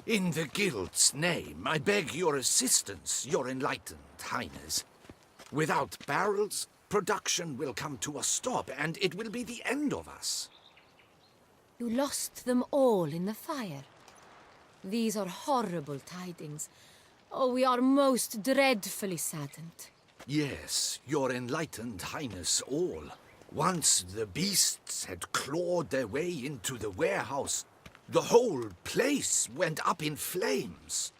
In the Guild's name, I beg your assistance, your enlightened highness. Without barrels, production will come to a stop, and it will be the end of us. You lost them all in the fire. These are horrible tidings. Oh, we are most dreadfully saddened. Yes, your enlightened highness all. Once the beasts had clawed their way into the warehouse, the whole place went up in flames.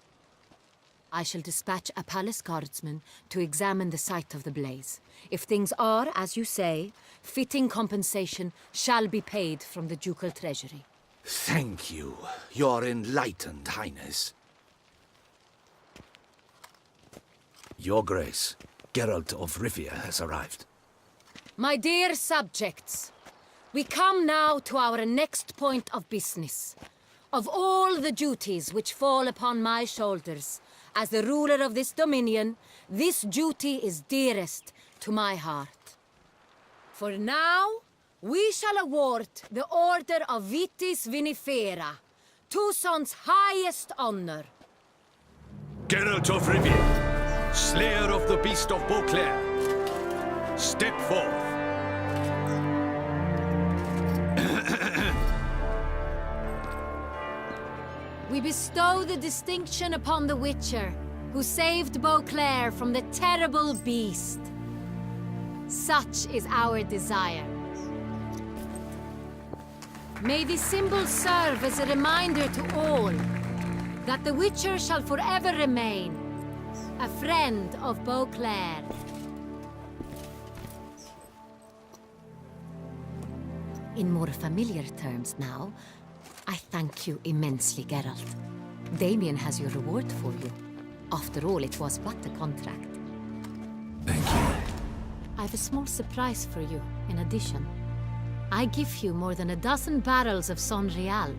I shall dispatch a palace guardsman to examine the site of the blaze. If things are, as you say, fitting compensation shall be paid from the ducal treasury. Thank you, your enlightened highness. Your Grace, Geralt of Rivia has arrived. My dear subjects, we come now to our next point of business. Of all the duties which fall upon my shoulders, as the ruler of this dominion, this duty is dearest to my heart. For now, we shall award the Order of Vitis Vinifera, Tucson's highest honor. Geralt of Rivia, slayer of the beast of Beauclair, step forth. We bestow the distinction upon the Witcher, who saved Beauclair from the terrible beast. Such is our desire. May this symbol serve as a reminder to all that the Witcher shall forever remain a friend of Beauclair. In more familiar terms now, I thank you immensely, Geralt. Damien has your reward for you. After all, it was but a contract. Thank you. I have a small surprise for you, in addition. I give you more than a dozen barrels of Sonreal,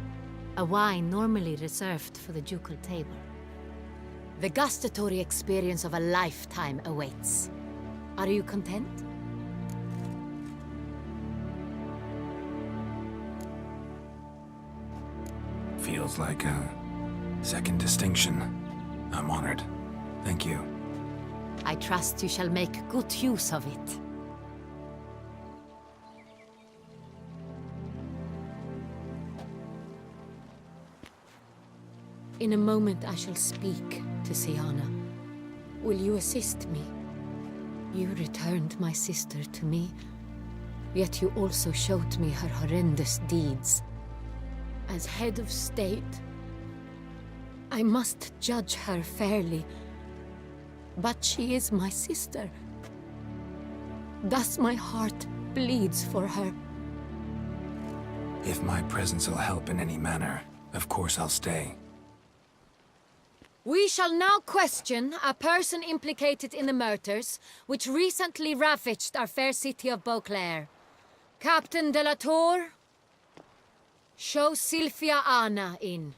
a wine normally reserved for the ducal table. The gustatory experience of a lifetime awaits. Are you content? Feels like a second distinction. I'm honored. Thank you. I trust you shall make good use of it. In a moment I shall speak to Siana. Will you assist me? You returned my sister to me, yet you also showed me her horrendous deeds. As head of state, I must judge her fairly. But she is my sister. Thus my heart bleeds for her. If my presence will help in any manner, of course I'll stay. We shall now question a person implicated in the murders which recently ravaged our fair city of Beauclair. Captain de la Tour, show Sylvia Anna in.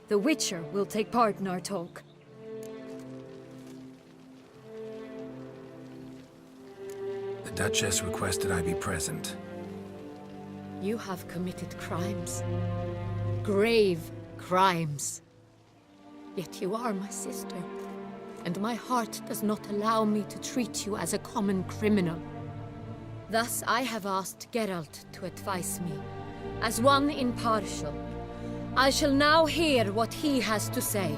The Witcher will take part in our talk. The Duchess requested I be present. You have committed crimes. Grave crimes. Yet you are my sister, and my heart does not allow me to treat you as a common criminal. Thus I have asked Geralt to advise me, as one impartial. I shall now hear what he has to say.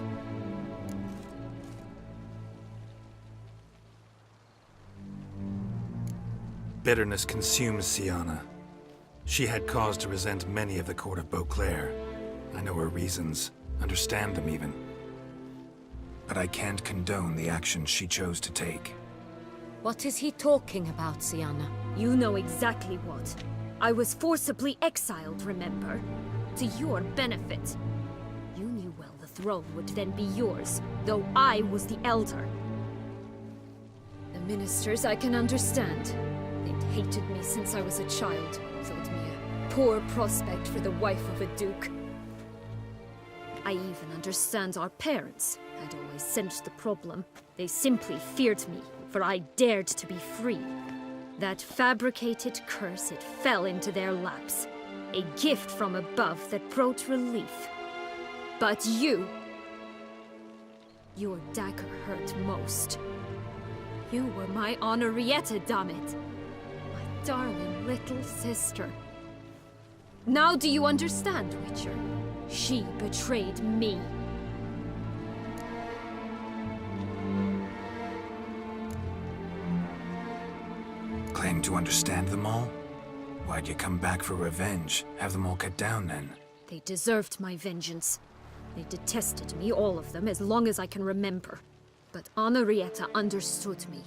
Bitterness consumes Siana. She had cause to resent many of the court of Beauclair. I know her reasons, understand them even. But I can't condone the actions she chose to take. What is he talking about, Siana? You know exactly what. I was forcibly exiled, remember? To your benefit. You knew well the throne would then be yours, though I was the elder. ministers I can understand. They'd hated me since I was a child, thought me a poor prospect for the wife of a duke. I even understand our parents. I'd always sensed the problem. They simply feared me, for I dared to be free. That fabricated curse, it fell into their laps. A gift from above that brought relief. But you... Your dagger hurt most. You were my Henrietta, damn it. My darling little sister. Now do you understand, Witcher? She betrayed me. Claim to understand them all? Why'd you come back for revenge? Have them all cut down, then? They deserved my vengeance. They detested me, all of them, as long as I can remember. But Henrietta understood me.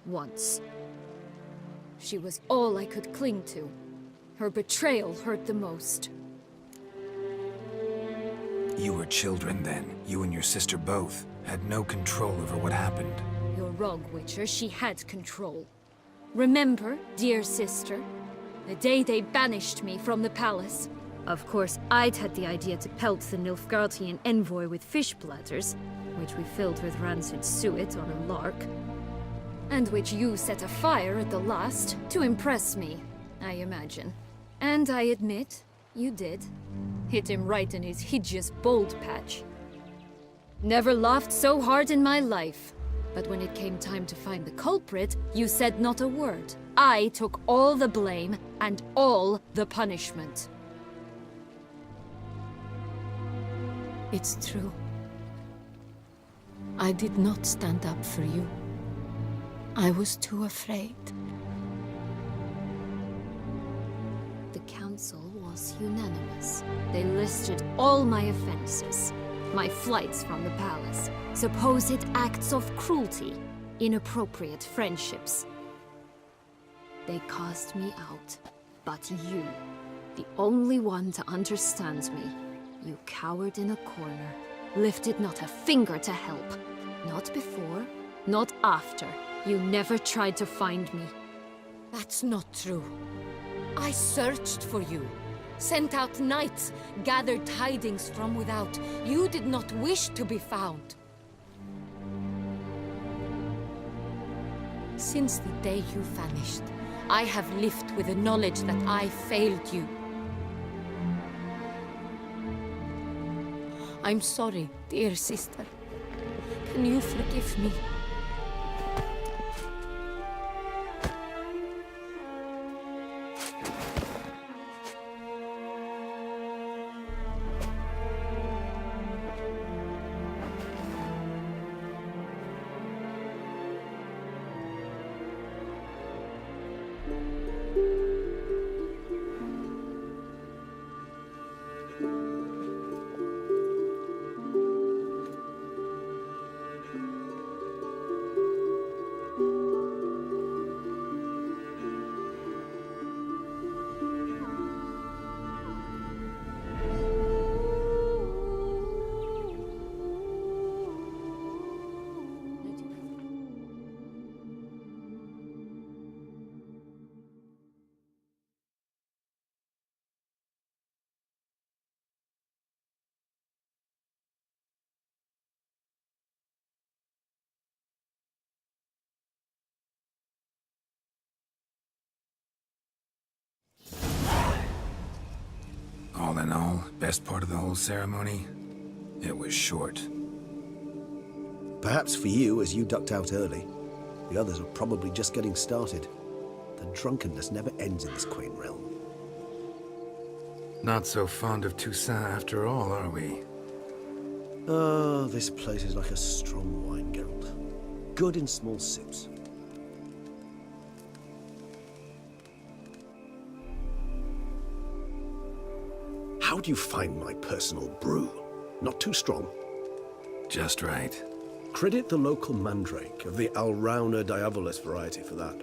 Once. She was all I could cling to. Her betrayal hurt the most. You were children then. You and your sister both had no control over what happened. You're wrong, Witcher. She had control. Remember, dear sister, the day they banished me from the palace? Of course, I'd had the idea to pelt the Nilfgaardian envoy with fish bladders, which we filled with rancid suet on a lark. And which you set afire at the last, to impress me, I imagine. And I admit, you did. Hit him right in his hideous bald patch. Never laughed so hard in my life. But when it came time to find the culprit, you said not a word. I took all the blame and all the punishment. It's true. I did not stand up for you. I was too afraid. The council was unanimous. They listed all my offenses. My flights from the palace, supposed acts of cruelty, inappropriate friendships. They cast me out. But you, the only one to understand me, you cowered in a corner, lifted not a finger to help. Not before, not after. You never tried to find me. That's not true. I searched for you. Sent out knights, gathered tidings from without. You did not wish to be found. Since the day you vanished, I have lived with the knowledge that I failed you. I'm sorry, dear sister. Can you forgive me? All in all, best part of the whole ceremony? It was short. Perhaps for you, as you ducked out early. The others are probably just getting started. The drunkenness never ends in this quaint realm. Not so fond of Toussaint after all, are we? Oh, this place is like a strong wine, Geralt. Good in small sips. How do you find my personal brew? Not too strong? Just right. Credit the local mandrake of the Alrauna diavolis variety for that.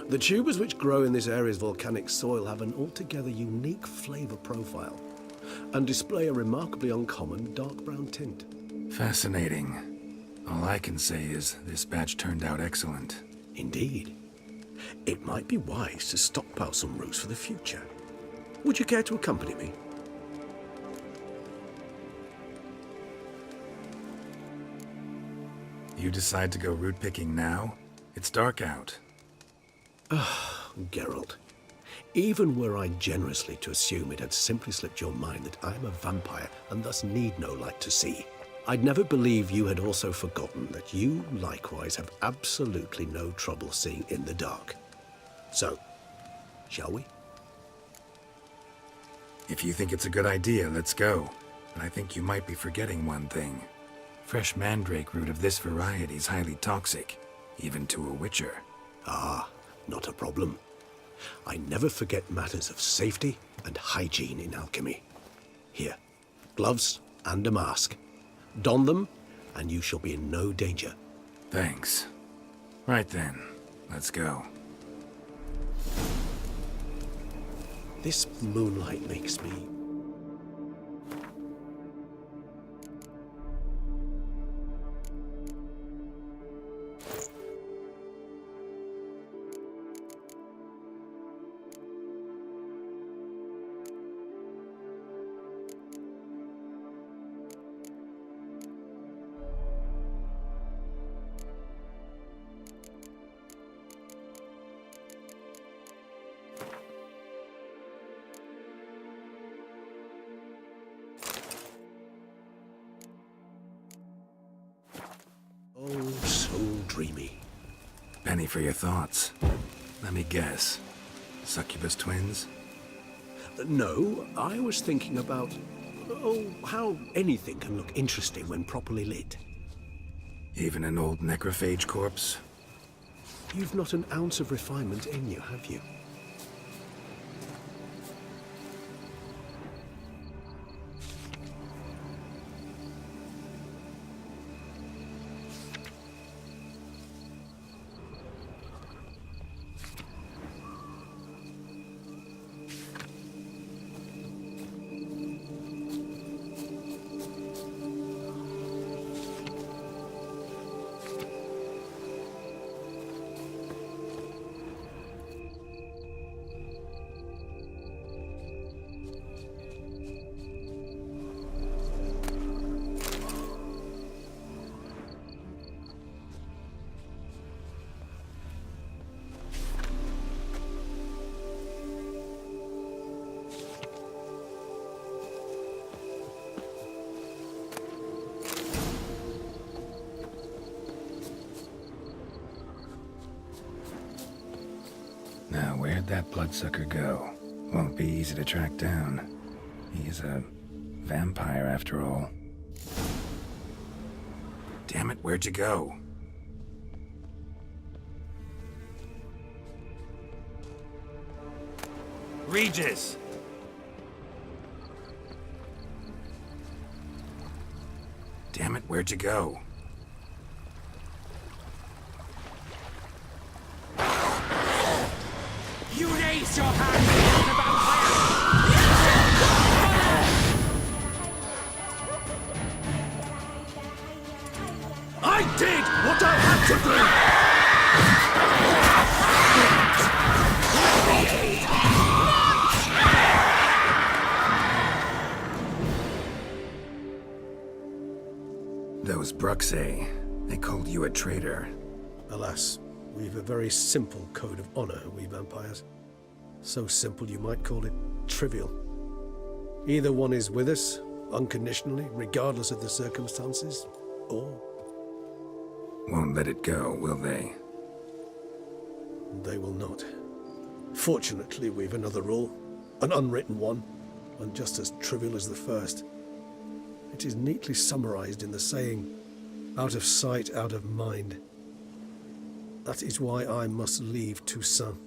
The tubers which grow in this area's volcanic soil have an altogether unique flavor profile and display a remarkably uncommon dark brown tint. Fascinating. All I can say is this batch turned out excellent. Indeed. It might be wise to stockpile some roots for the future. Would you care to accompany me? You decide to go root picking now? It's dark out. Geralt, even were I generously to assume it had simply slipped your mind that I am a vampire and thus need no light to see, I'd never believe you had also forgotten that you likewise have absolutely no trouble seeing in the dark. So, shall we? If you think it's a good idea, let's go. But I think you might be forgetting one thing. Fresh mandrake root of this variety is highly toxic, even to a witcher. Ah, not a problem. I never forget matters of safety and hygiene in alchemy. Here, gloves and a mask. Don them, and you shall be in no danger. Thanks. Right then, let's go. This moonlight makes me... Oh, so dreamy. Penny for your thoughts. Let me guess. Succubus twins? No, I was thinking about... oh, how anything can look interesting when properly lit. Even an old necrophage corpse? You've not an ounce of refinement in you, have you? Now, where'd that bloodsucker go? Won't be easy to track down. He's a vampire, after all. Damn it, where'd you go? Regis! Damn it, where'd you go? You raise your hand against the vampire! I did what I had to do! Those Bruxay, they called you a traitor. Alas, we've a very simple code of honor, we vampires. So simple you might call it trivial. Either one is with us, unconditionally, regardless of the circumstances, or Won't let it go, will they? they will not. Fortunately, we've another rule, an unwritten one, and just as trivial as the first. It is neatly summarized in the saying, out of sight, out of mind. That is why I must leave Toussaint.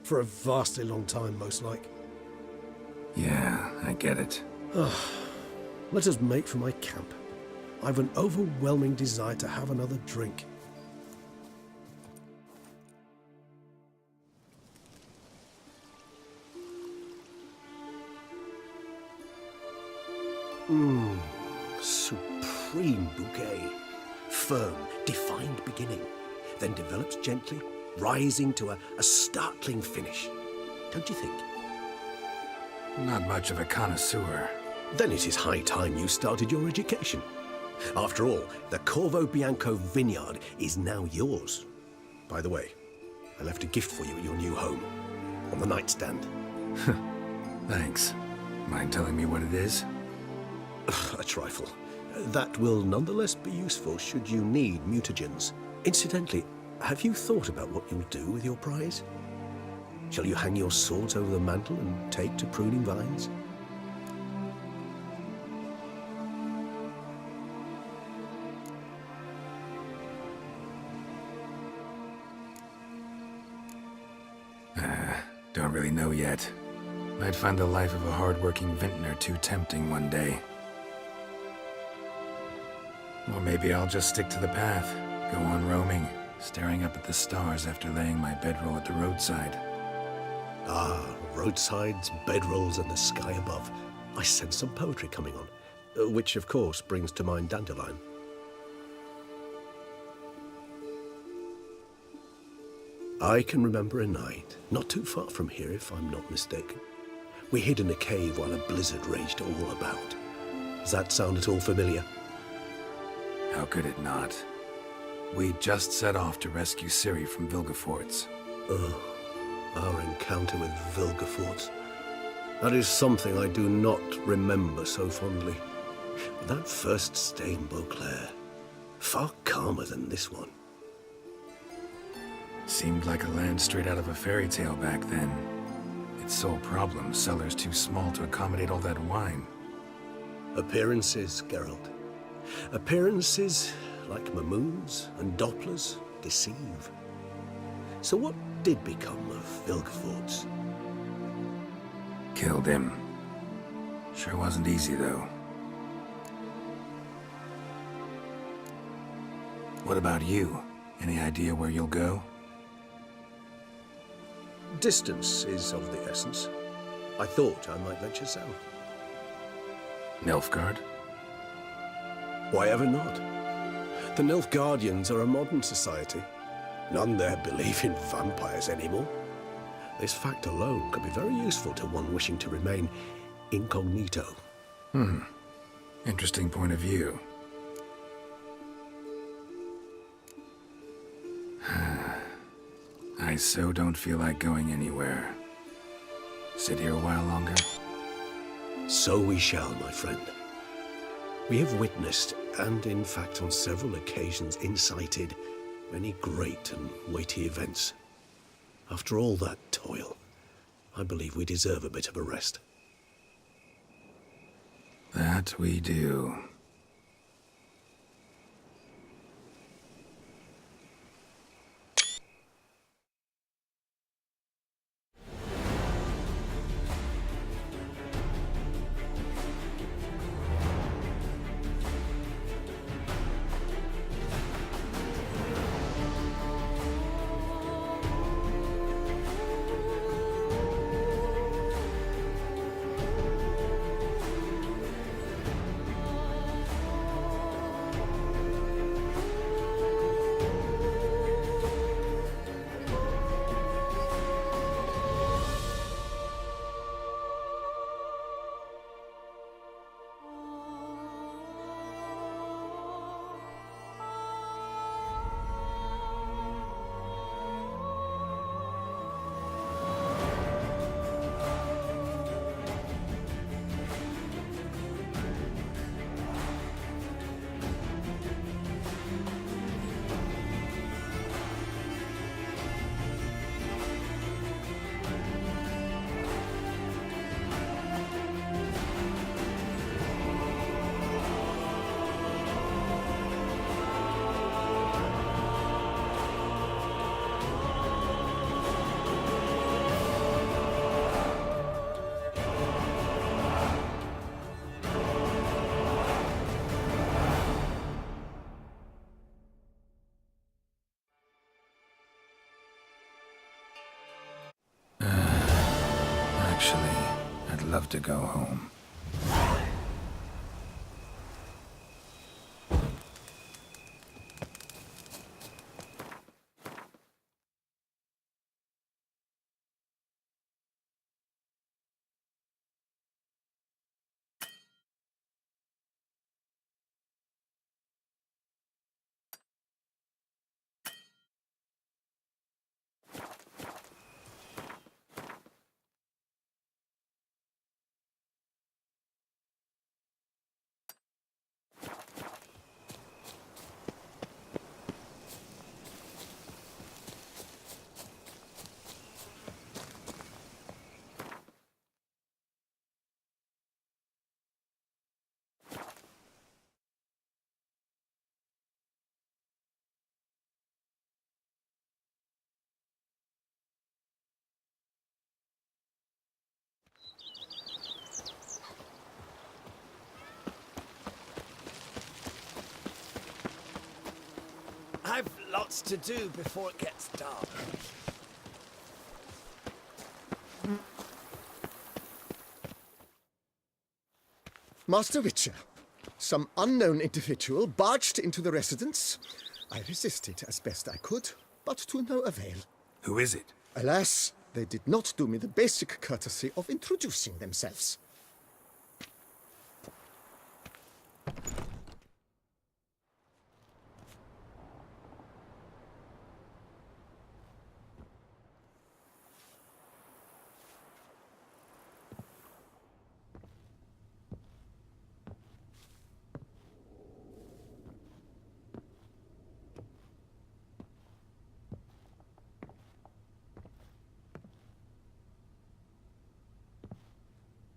For a vastly long time, most like. Yeah, I get it. Let us make for my camp. I've an overwhelming desire to have another drink. Supreme bouquet. Firm, defined beginning, then develops gently, rising to a startling finish. Don't you think? Not much of a connoisseur. Then it is high time you started your education. After all, the Corvo Bianco vineyard is now yours. By the way, I left a gift for you at your new home, on the nightstand. Thanks. Mind telling me what it is? A trifle. That will nonetheless be useful should you need mutagens. Incidentally, have you thought about what you'll do with your prize? Shall you hang your swords over the mantle and take to pruning vines? Don't really know yet. Might find the life of a hard-working vintner too tempting one day. Or maybe I'll just stick to the path, go on roaming, staring up at the stars after laying my bedroll at the roadside. Ah, roadsides, bedrolls, and the sky above. I sense some poetry coming on, which of course brings to mind Dandelion. I can remember a night, not too far from here if I'm not mistaken. We hid in a cave while a blizzard raged all about. Does that sound at all familiar? How could it not? We just set off to rescue Ciri from Vilgefortz. Our encounter with Vilgefortz. That is something I do not remember so fondly. But that first stay in Beauclair, far calmer than this one. Seemed like a land straight out of a fairy tale back then. Its sole problem, cellars too small to accommodate all that wine. Appearances, Geralt. Appearances, like Mamoons and Dopplers, deceive. So what did become of Vilgefortz? Killed him. Sure wasn't easy, though. What about you? Any idea where you'll go? Distance is of the essence. I thought I might venture south. Nilfgaard? Why ever not? The Nilfgaardians are a modern society. None there believe in vampires anymore. This fact alone could be very useful to one wishing to remain incognito. Interesting point of view. I so don't feel like going anywhere. Sit here a while longer? So we shall, my friend. We have witnessed, and in fact on several occasions incited, many great and weighty events. After all that toil, I believe we deserve a bit of a rest. That we do. Actually, I'd love to go home. Lots to do before it gets dark. Master Witcher, some unknown individual barged into the residence. I resisted as best I could, but to no avail. Who is it? Alas, they did not do me the basic courtesy of introducing themselves.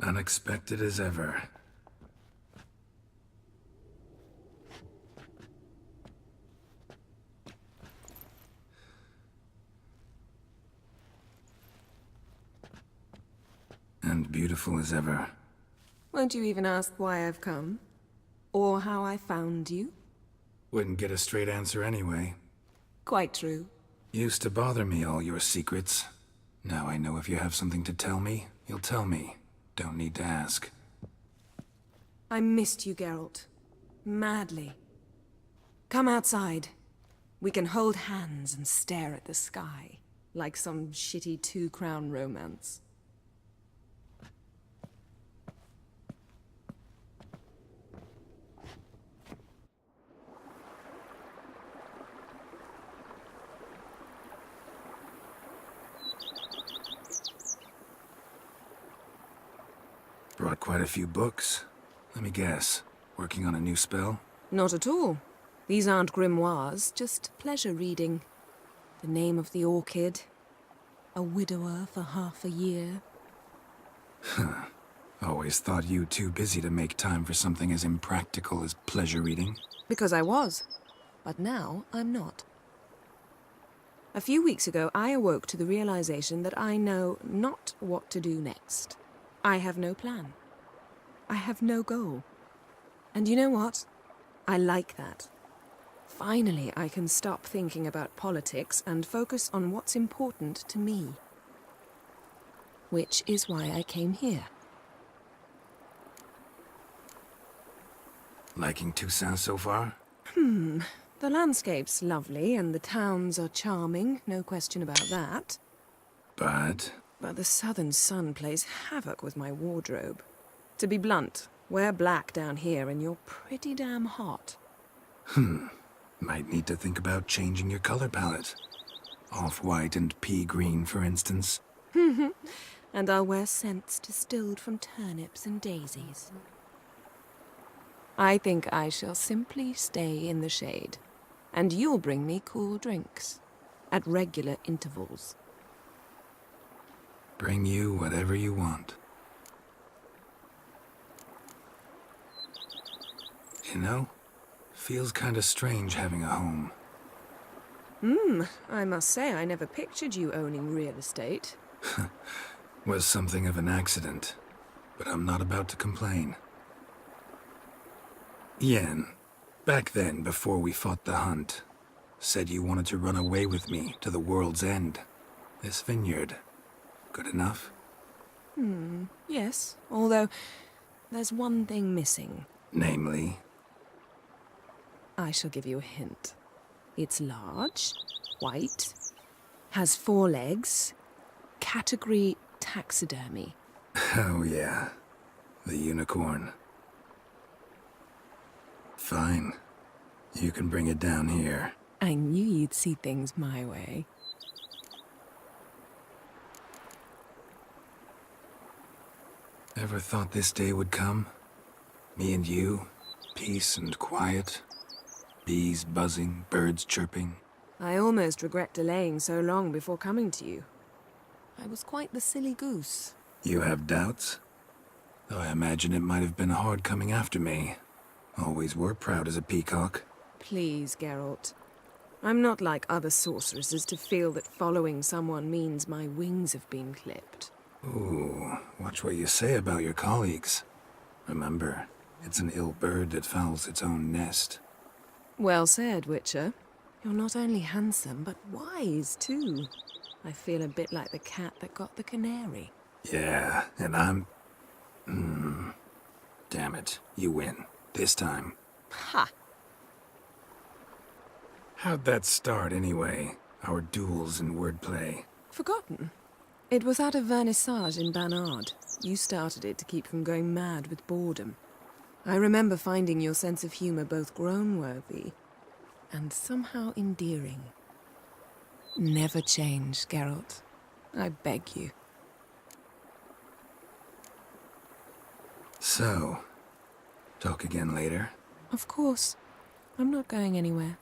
Unexpected as ever. And beautiful as ever. Won't you even ask why I've come? Or how I found you? Wouldn't get a straight answer anyway. Quite true. Used to bother me, all your secrets. Now I know if you have something to tell me, you'll tell me. Don't need to ask. I missed you, Geralt. Madly. Come outside. We can hold hands and stare at the sky, like some shitty two-crown romance. Brought quite a few books. Let me guess. Working on a new spell? Not at all. These aren't grimoires, just pleasure reading. The Name of the Orchid. A widower for half a year. Always thought you too busy to make time for something as impractical as pleasure reading. Because I was. But now I'm not. A few weeks ago, I awoke to the realization that I know not what to do next. I have no plan. I have no goal. And you know what? I like that. Finally, I can stop thinking about politics and focus on what's important to me. Which is why I came here. Liking Toussaint so far? The landscape's lovely and the towns are charming, no question about that. But But the southern sun plays havoc with my wardrobe. To be blunt, wear black down here and you're pretty damn hot. might need to think about changing your color palette. Off-white and pea green, for instance. And I'll wear scents distilled from turnips and daisies. I think I shall simply stay in the shade. And you'll bring me cool drinks. At regular intervals. Bring you whatever you want. You know, feels kinda strange having a home. I must say I never pictured you owning real estate. Was something of an accident, but I'm not about to complain. Yen, back then, before we fought the hunt, said you wanted to run away with me to the world's end. This vineyard. Good enough? Yes, although there's one thing missing. Namely, I shall give you a hint. It's large, white, has 4 legs, category taxidermy. oh yeah, the unicorn. Fine. You can bring it down here. I knew you'd see things my way. Ever thought this day would come? Me and you, peace and quiet. Bees buzzing, birds chirping. I almost regret delaying so long before coming to you. I was quite the silly goose. You have doubts? Though I imagine it might have been hard coming after me. Always were proud as a peacock. Please, Geralt. I'm not like other sorceresses to feel that following someone means my wings have been clipped. Ooh, watch what you say about your colleagues. Remember, it's an ill bird that fouls its own nest. Well said, Witcher. You're not only handsome, but wise, too. I feel a bit like the cat that got the canary. Yeah, and I'm... Damn it. You win. This time. Ha! How'd that start, anyway? Our duels and wordplay. Forgotten? It was at a vernissage in Barnard. You started it to keep from going mad with boredom. I remember finding your sense of humor both groan-worthy and somehow endearing. Never change, Geralt. I beg you. So, talk again later? Of course. I'm not going anywhere.